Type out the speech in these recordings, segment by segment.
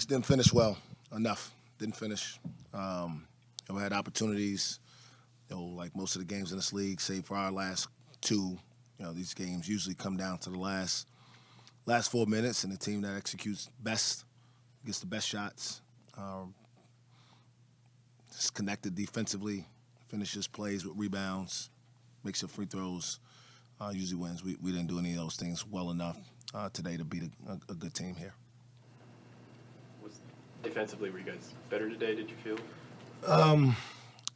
just didn't finish well enough. Didn't finish. We had opportunities. Like most of the games in this league, save for our last two. These games usually come down to the last 4 minutes, and the team that executes best gets the best shots. Just connected defensively, finishes plays with rebounds, makes your free throws, usually wins. We didn't do any of those things well enough today to beat a good team here. Defensively, were you guys better today, did you feel?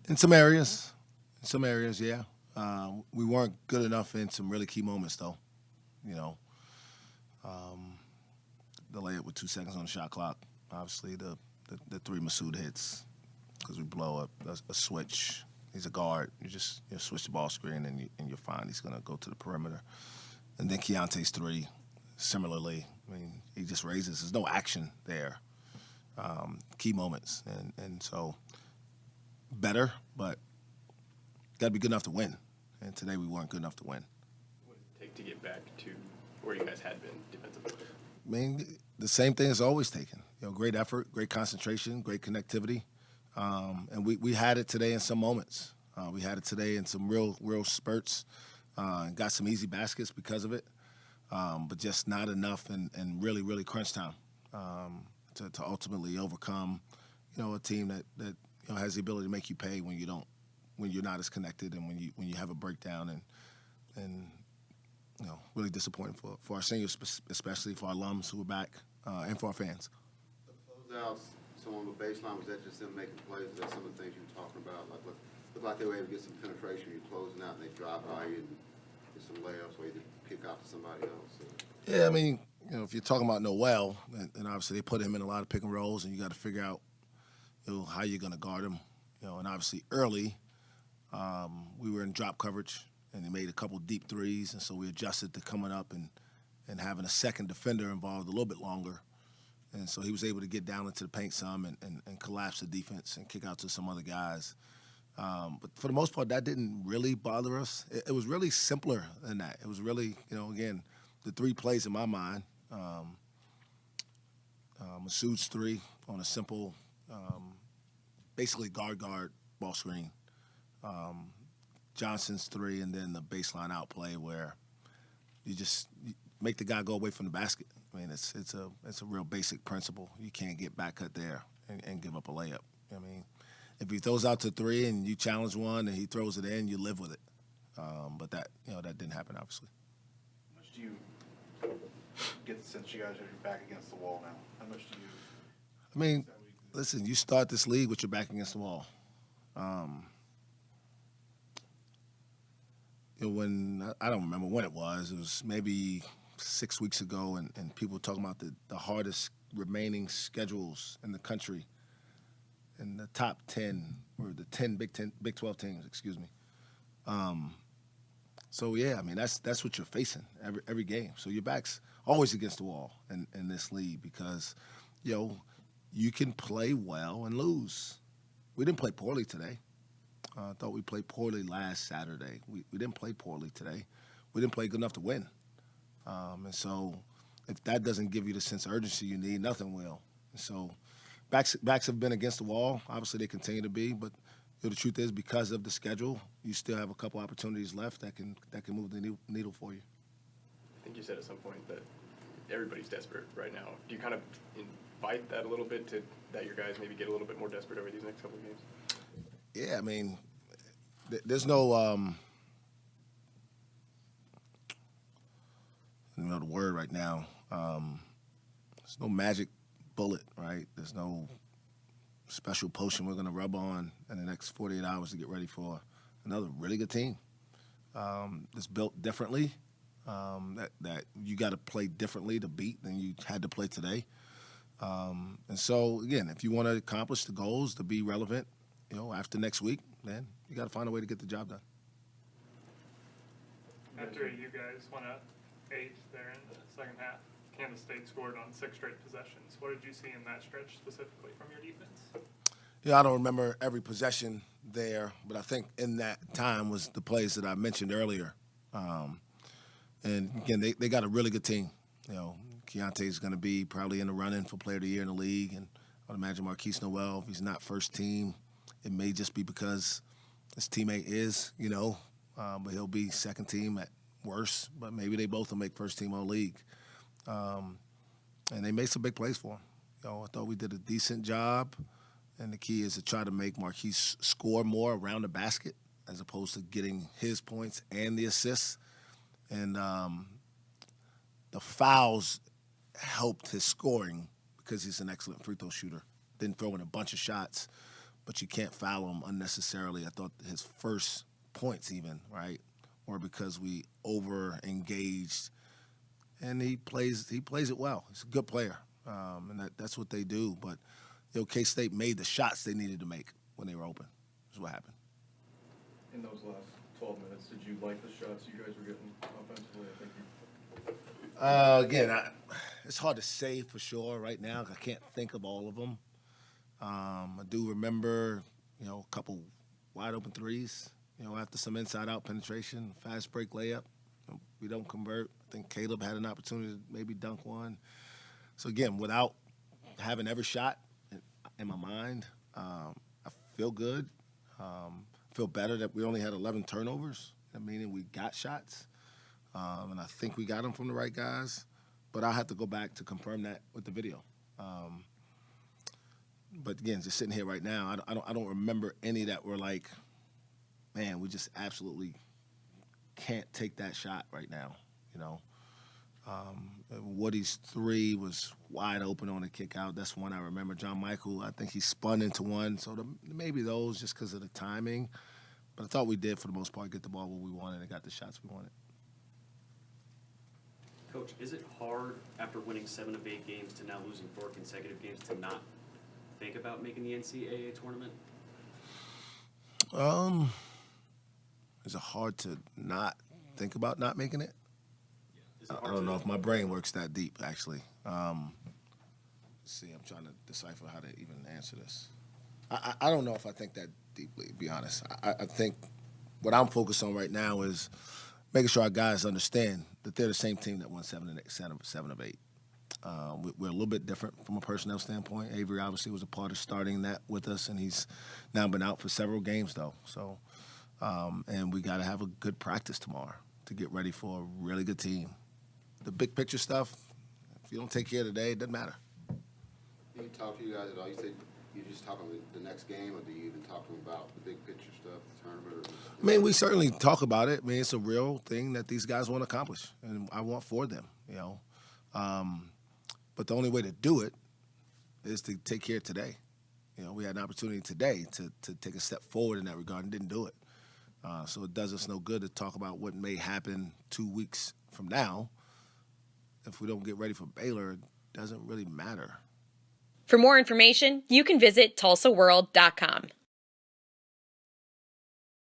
In some areas, yeah. We weren't good enough in some really key moments, though. The layup with 2 seconds on the shot clock. Obviously, the three Masood hits because we blow up a switch. He's a guard. You just switch the ball screen and you're fine. He's going to go to the perimeter. And then Keontae's three, similarly. I mean, he just raises. There's no action there. Key moments. And so better, but got to be good enough to win. And today we weren't good enough to win. What does it take to get back to where you guys had been defensively? I mean, the same thing is always taken. Great effort, great concentration, great connectivity. And we had it today in some moments. We had it today in some real spurts. Got some easy baskets because of it, but just not enough in really crunch time to ultimately overcome, a team that has the ability to make you pay when you're not as connected and when you have a breakdown and really disappointing for our seniors, especially for our alums who are back and for our fans. The closeouts, someone with baseline, was that just them making plays? Is that some of the things you were talking about? Looked like they were able to get some penetration. You're closing out and they drive by you and get some layups or either kick out to somebody else. Yeah, I mean, if you're talking about Noel, and obviously they put him in a lot of pick and rolls, and you got to figure out how you're going to guard him. And obviously early, we were in drop coverage, and he made a couple deep threes, and so we adjusted to coming up and having a second defender involved a little bit longer. And so he was able to get down into the paint some and collapse the defense and kick out to some other guys. But for the most part, that didn't really bother us. It was really simpler than that. It was really, again, the three plays in my mind. Masood's three on a simple, basically guard ball screen. Johnson's three, and then the baseline out play where you make the guy go away from the basket. I mean, it's a real basic principle. You can't get back cut there and give up a layup. I mean, if he throws out to three and you challenge one and he throws it in, you live with it. But that didn't happen, obviously. How much do you get the sense you guys are back against the wall now? How much do you? I mean, listen, you start this league with your back against the wall. When I don't remember when it was maybe 6 weeks ago, and people were talking about the hardest remaining schedules in the country, in the top 10 or the 10 Big 12 teams, excuse me. So yeah, I mean that's what you're facing every game. So your back's always against the wall in this league because, you can play well and lose. We didn't play poorly today. I thought we played poorly last Saturday. We didn't play poorly today. We didn't play good enough to win. And so if that doesn't give you the sense of urgency you need, nothing will. And so backs have been against the wall. Obviously, they continue to be. But the truth is, because of the schedule, you still have a couple opportunities left that can move the needle for you. I think you said at some point that everybody's desperate right now. Do you kind of invite that a little bit to that your guys maybe get a little bit more desperate over these next couple of games? Yeah, I mean, there's no the word right now. There's no magic bullet, right? There's no special potion we're going to rub on in the next 48 hours to get ready for another really good team. That's built differently. That you got to play differently to beat than you had to play today. And so again, if you want to accomplish the goals to be relevant, after next week, then you got to find a way to get the job done. After you guys went up 8 there in the second half, Kansas State scored on 6 straight possessions. What did you see in that stretch specifically from your defense? I don't remember every possession there, but I think in that time was the plays that I mentioned earlier. And again, they got a really good team. Keontae's going to be probably in the running for Player of the Year in the league, and I would imagine Marquise Noel, if he's not first team, it may just be because his teammate is, but he'll be second team at worst. But maybe they both will make first team all league, and they made some big plays for him. I thought we did a decent job, and the key is to try to make Marquise score more around the basket as opposed to getting his points and the assists. And the fouls helped his scoring because he's an excellent free throw shooter. Didn't throw in a bunch of shots, but you can't foul him unnecessarily. I thought his first points even, right, were because we over-engaged, and he plays it well. He's a good player, and that's what they do. But K-State made the shots they needed to make when they were open. That's what happened. In those last 12 minutes, did you like the shots you guys were getting offensively? I think Again, it's hard to say for sure right now. I can't think of all of them. I do remember, a couple wide open threes, after some inside-out penetration, fast break layup. We don't convert. I think Caleb had an opportunity to maybe dunk one. So, again, without having every shot in my mind, I feel good. Feel better that we only had 11 turnovers, meaning we got shots. And I think we got them from the right guys. But I'll have to go back to confirm that with the video. But, again, just sitting here right now, I don't remember any that were like, man, we just absolutely can't take that shot right now, Woody's three was wide open on the kick out. That's one I remember. John Michael, I think he spun into one. So maybe those just because of the timing. But I thought we did, for the most part, get the ball where we wanted and got the shots we wanted. Coach, is it hard after winning 7 of 8 games to now losing 4 consecutive games to not think about making the NCAA tournament? Is it hard to not think about not making it? Is it I hard don't to- know if my brain works that deep, actually. Let's see, I'm trying to decipher how to even answer this. I don't know if I think that deeply, to be honest. I think what I'm focused on right now is making sure our guys understand that they're the same team that won 7 of 8. We're a little bit different from a personnel standpoint. Avery obviously was a part of starting that with us, and he's now been out for several games, though. So, and we got to have a good practice tomorrow to get ready for a really good team. The big picture stuff, if you don't take care today, it doesn't matter. Do you talk to you guys at all? You said you just talk on the next game, or do you even talk to them about the big picture stuff, the tournament? Or I mean, we certainly talk about it. I mean, it's a real thing that these guys want to accomplish, and I want for them, But the only way to do it is to take care today. We had an opportunity today to take a step forward in that regard and didn't do it. So it does us no good to talk about what may happen 2 weeks from now. If we don't get ready for Baylor, it doesn't really matter. For more information, you can visit TulsaWorld.com.